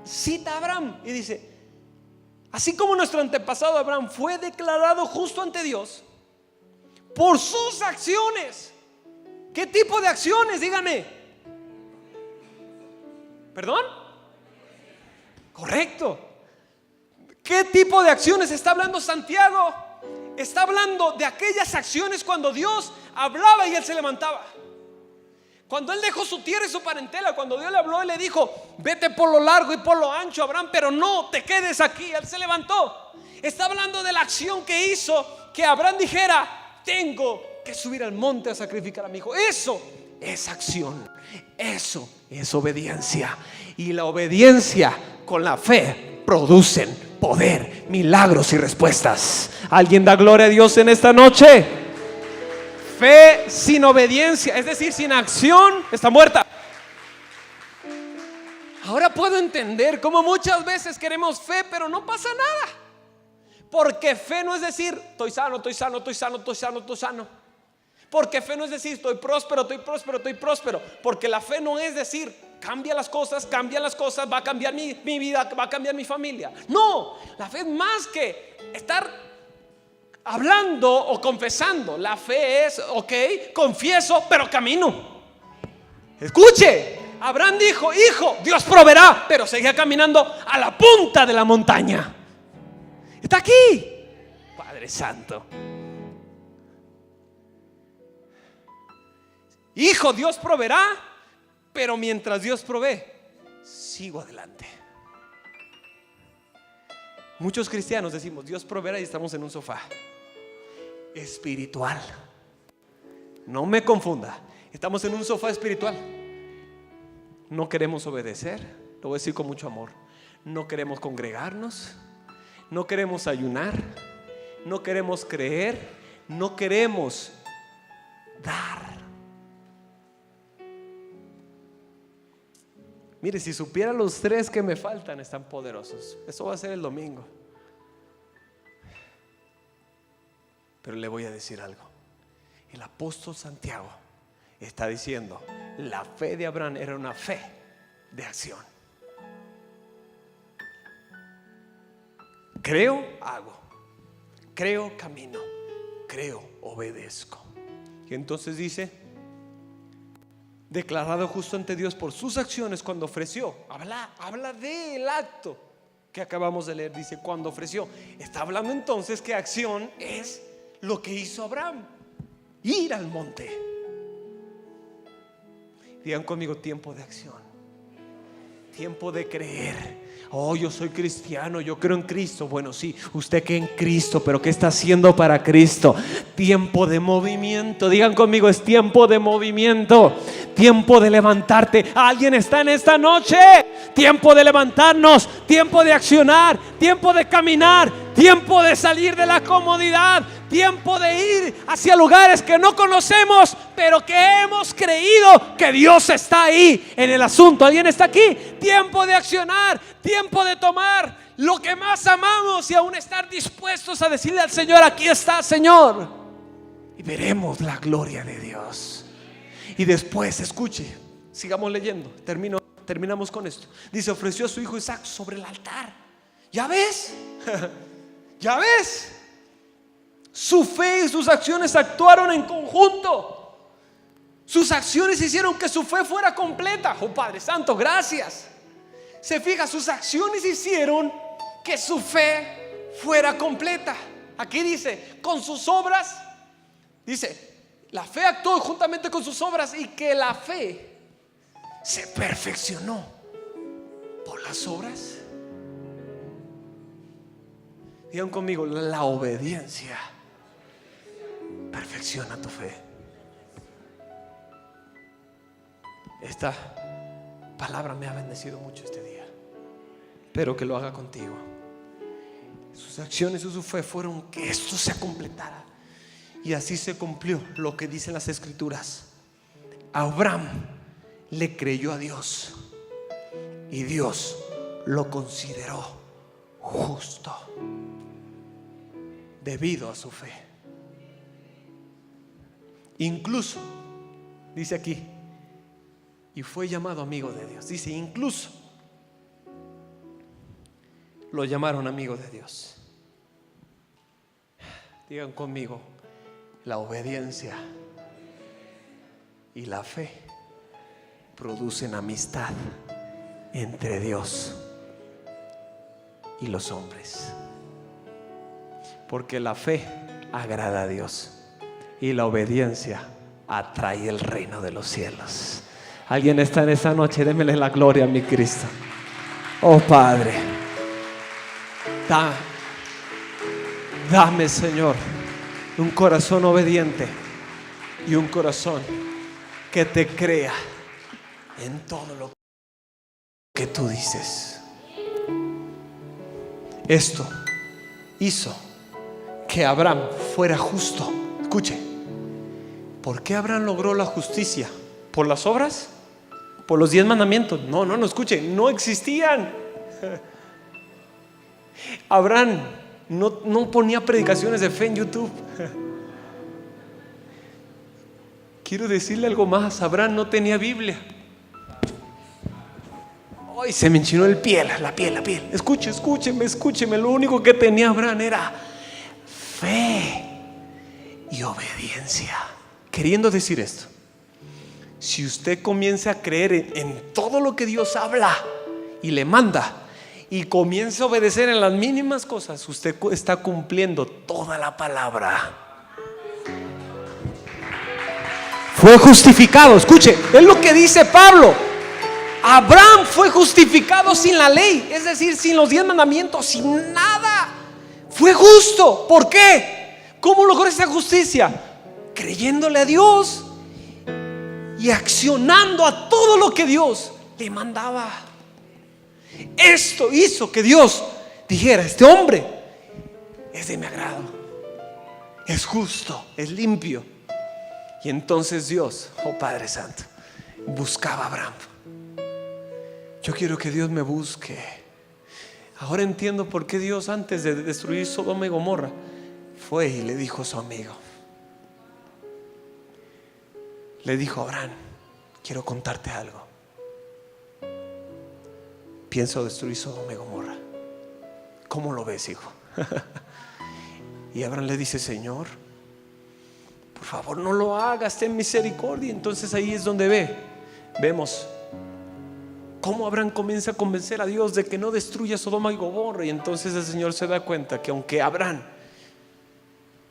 Cita a Abraham y dice: así como nuestro antepasado Abraham fue declarado justo ante Dios por sus acciones. ¿Qué tipo de acciones? Díganme. ¿Perdón? Correcto. ¿Qué tipo de acciones está hablando Santiago? Está hablando de aquellas acciones cuando Dios hablaba y él se levantaba. Cuando él dejó su tierra y su parentela, cuando Dios le habló y le dijo: vete por lo largo y por lo ancho, Abraham, pero no te quedes aquí. Él se levantó. Está hablando de la acción que hizo que Abraham dijera: tengo que subir al monte a sacrificar a mi hijo. Eso es acción. Eso es obediencia. Y la obediencia con la fe producen poder, milagros y respuestas. ¿Alguien da gloria a Dios en esta noche? Fe sin obediencia, es decir, sin acción, está muerta. Ahora puedo entender cómo muchas veces queremos fe, pero no pasa nada. Porque fe no es decir estoy sano, estoy sano, estoy sano, estoy sano, estoy sano. Porque fe no es decir estoy próspero, estoy próspero, estoy próspero. Porque la fe no es decir cambian las cosas, va a cambiar mi vida, va a cambiar mi familia. No, la fe es más que estar hablando o confesando. La fe es, ok, confieso, pero camino. Escuche, Abraham dijo: hijo, Dios proveerá, pero seguía caminando a la punta de la montaña. Está aquí, Padre Santo. Hijo, Dios proveerá, pero mientras Dios provee, sigo adelante. Muchos cristianos decimos Dios proveerá y estamos en un sofá espiritual. No me confunda, estamos en un sofá espiritual. No queremos obedecer, lo voy a decir con mucho amor. No queremos congregarnos, no queremos ayunar, no queremos creer, no queremos dar. Mire, si supiera los 3 que me faltan, están poderosos. Eso va a ser el domingo. Pero le voy a decir algo. El apóstol Santiago está diciendo: la fe de Abraham era una fe de acción. Creo, hago. Creo, camino. Creo, obedezco. Y entonces dice: declarado justo ante Dios por sus acciones cuando ofreció. Habla del acto que acabamos de leer. Dice cuando ofreció. Está hablando entonces que acción es lo que hizo Abraham: ir al monte. Digan conmigo: tiempo de acción, tiempo de creer. Oh, yo soy cristiano, yo creo en Cristo. Bueno, sí, usted cree en Cristo, pero ¿qué está haciendo para Cristo? Tiempo de movimiento. Digan conmigo, es tiempo de movimiento. Tiempo de levantarte. ¿Alguien está en esta noche? Tiempo de levantarnos, tiempo de accionar, tiempo de caminar, tiempo de salir de la comodidad, tiempo de ir hacia lugares que no conocemos, pero que hemos creído que Dios está ahí en el asunto. ¿Alguien está aquí? Tiempo de accionar, tiempo de tomar lo que más amamos y aún estar dispuestos a decirle al Señor: aquí está, Señor. Y veremos la gloria de Dios. Y después, escuche, sigamos leyendo, terminamos con esto. Dice: ofreció a su hijo Isaac sobre el altar. ¿Ya ves? ¿Ya ves? Su fe y sus acciones actuaron en conjunto. Sus acciones hicieron que su fe fuera completa. Oh Padre Santo, gracias. Se fija, sus acciones hicieron que su fe fuera completa. Aquí dice, con sus obras. Dice, la fe actuó juntamente con sus obras, y que la fe se perfeccionó por las obras. Digan conmigo, la obediencia perfecciona tu fe. Esta palabra me ha bendecido mucho este día. Espero que lo haga contigo. Sus acciones y su fe fueron que esto se completara. Y así se cumplió lo que dicen las Escrituras. Abraham le creyó a Dios y Dios lo consideró justo debido a su fe. Incluso, dice aquí, y fue llamado amigo de Dios. Dice, incluso lo llamaron amigo de Dios. Digan conmigo, la obediencia y la fe producen amistad entre Dios y los hombres. Porque la fe agrada a Dios y la obediencia atrae el reino de los cielos. ¿Alguien está en esta noche? Démele la gloria a mi Cristo. Oh Padre, dame, Señor, un corazón obediente y un corazón que te crea en todo lo que tú dices. Esto hizo que Abraham fuera justo. Escuche, ¿por qué Abraham logró la justicia? ¿Por las obras? ¿Por los 10 mandamientos? No, escuche, no existían. Abraham no ponía predicaciones de fe en YouTube. Quiero decirle algo más. Abraham no tenía Biblia. Ay, se me enchinó la piel. Escúcheme. Lo único que tenía Abraham era fe y obediencia. Queriendo decir esto: si usted comienza a creer en todo lo que Dios habla y le manda, y comienza a obedecer en las mínimas cosas, usted está cumpliendo toda la palabra. Fue justificado. Escuche, es lo que dice Pablo. Abraham fue justificado sin la ley, es decir, sin los 10 mandamientos, sin nada. Fue justo. ¿Por qué? ¿Cómo logró esa justicia? Creyéndole a Dios y accionando a todo lo que Dios le mandaba. Esto hizo que Dios dijera: este hombre es de mi agrado, es justo, es limpio. Y entonces Dios, oh Padre Santo, buscaba a Abraham. Yo quiero que Dios me busque. Ahora entiendo por qué Dios, antes de destruir Sodoma y Gomorra, fue y le dijo a su amigo, le dijo: Abraham, quiero contarte algo. Pienso destruir Sodoma y Gomorra. ¿Cómo lo ves, hijo? Y Abraham le dice: Señor, por favor, no lo hagas, ten misericordia. Entonces ahí es donde vemos cómo Abraham comienza a convencer a Dios de que no destruya Sodoma y Gomorra. Y entonces el Señor se da cuenta que aunque Abraham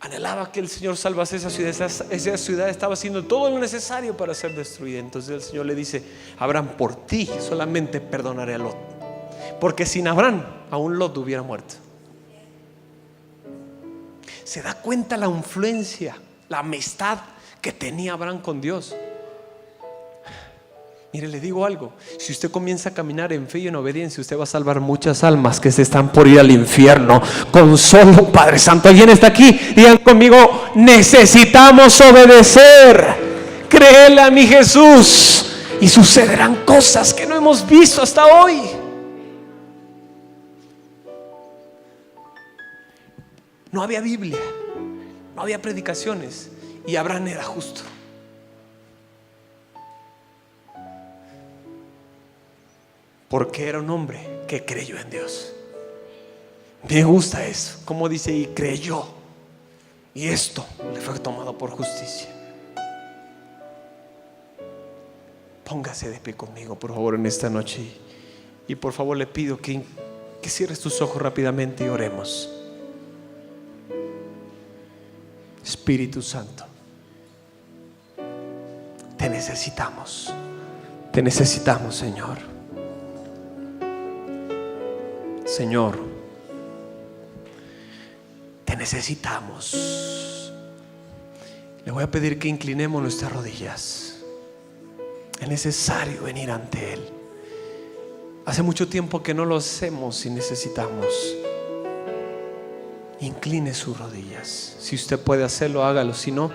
anhelaba que el Señor salvase esa ciudad estaba haciendo todo lo necesario para ser destruida. Entonces el Señor le dice: Abraham, por ti solamente perdonaré a Lot. porque sin Abraham aún Lot hubiera muerto. ¿Se da cuenta la influencia, la amistad que tenía Abraham con Dios? Mire, le digo algo: si usted comienza a caminar en fe y en obediencia, usted va a salvar muchas almas que se están por ir al infierno con solo Padre Santo. ¿Alguien está aquí? Digan conmigo: necesitamos obedecer. Créele a mi Jesús y sucederán cosas que no hemos visto hasta hoy. No había Biblia, no había predicaciones, y Abraham era justo. Porque era un hombre que creyó en Dios. Me gusta eso, como dice, y creyó, y esto le fue tomado por justicia. Póngase de pie conmigo, por favor, en esta noche, y por favor le pido que cierres tus ojos rápidamente y oremos. Espíritu Santo, te necesitamos, Señor. Señor, te necesitamos. Le voy a pedir que inclinemos nuestras rodillas. Es necesario venir ante Él. Hace mucho tiempo que no lo hacemos y necesitamos. Incline sus rodillas. Si usted puede hacerlo, hágalo. Si no,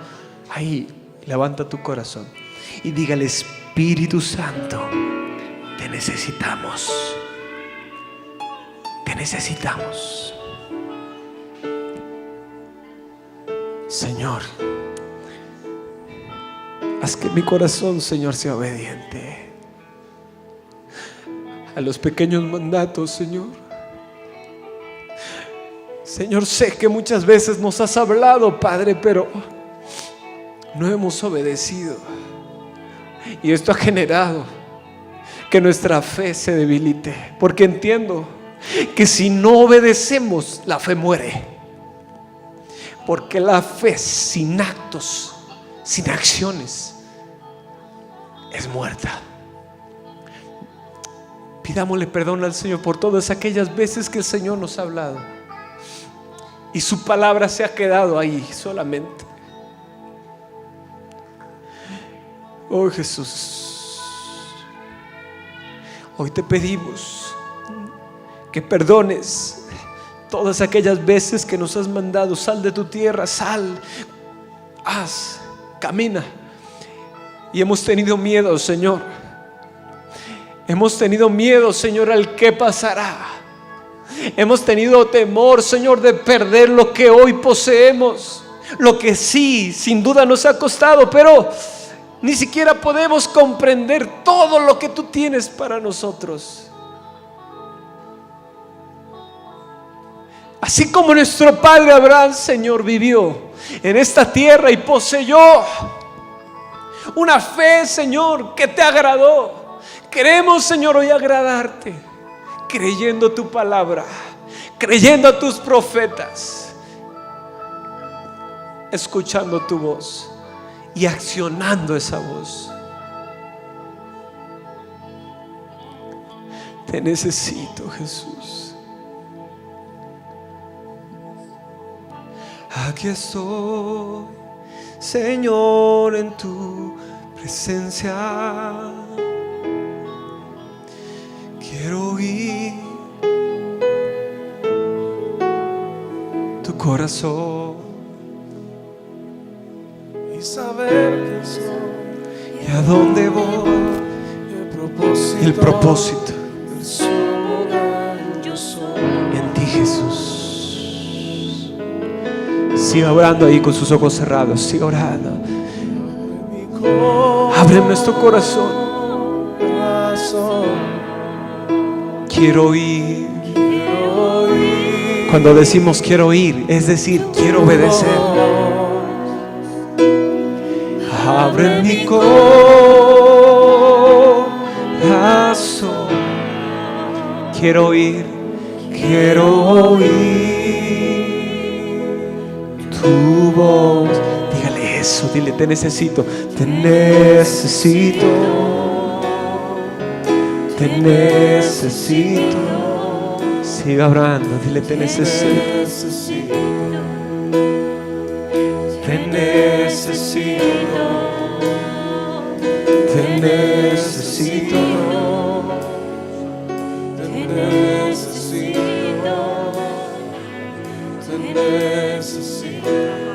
ahí levanta tu corazón y dígale: Espíritu Santo, te necesitamos. Te necesitamos. Señor, haz que mi corazón, Señor, sea obediente a los pequeños mandatos, Señor. Señor, sé que muchas veces nos has hablado, Padre, pero no hemos obedecido, y esto ha generado que nuestra fe se debilite, porque entiendo que si no obedecemos, la fe muere. Porque la fe sin actos, sin acciones, es muerta. Pidámosle perdón al Señor por todas aquellas veces que el Señor nos ha hablado y su palabra se ha quedado ahí solamente. Oh Jesús, hoy te pedimos que perdones todas aquellas veces que nos has mandado: sal de tu tierra, sal, haz, camina. Y hemos tenido miedo, Señor. Hemos tenido miedo, Señor, al qué pasará. Hemos tenido temor, Señor, de perder lo que hoy poseemos, lo que sí, sin duda nos ha costado, pero ni siquiera podemos comprender todo lo que tú tienes para nosotros. Así como nuestro padre Abraham, Señor, vivió en esta tierra y poseyó una fe, Señor, que te agradó. Queremos, Señor, hoy agradarte, creyendo tu palabra, creyendo a tus profetas, escuchando tu voz y accionando esa voz. Te necesito, Jesús. Aquí estoy, Señor, en tu presencia. Quiero oír tu corazón y saber quién soy y a dónde voy. El propósito en ti, Jesús. Siga orando ahí con sus ojos cerrados. Siga orando. Abre nuestro corazón. Quiero oír. Cuando decimos quiero oír, es decir, quiero obedecer. Abre mi corazón. Quiero oír. Quiero oír tu voz. Dígale eso, dile: te necesito, te necesito. Te necesito. Siga orando, dile te necesito. Te necesito. Te necesito. Te necesito. Te necesito.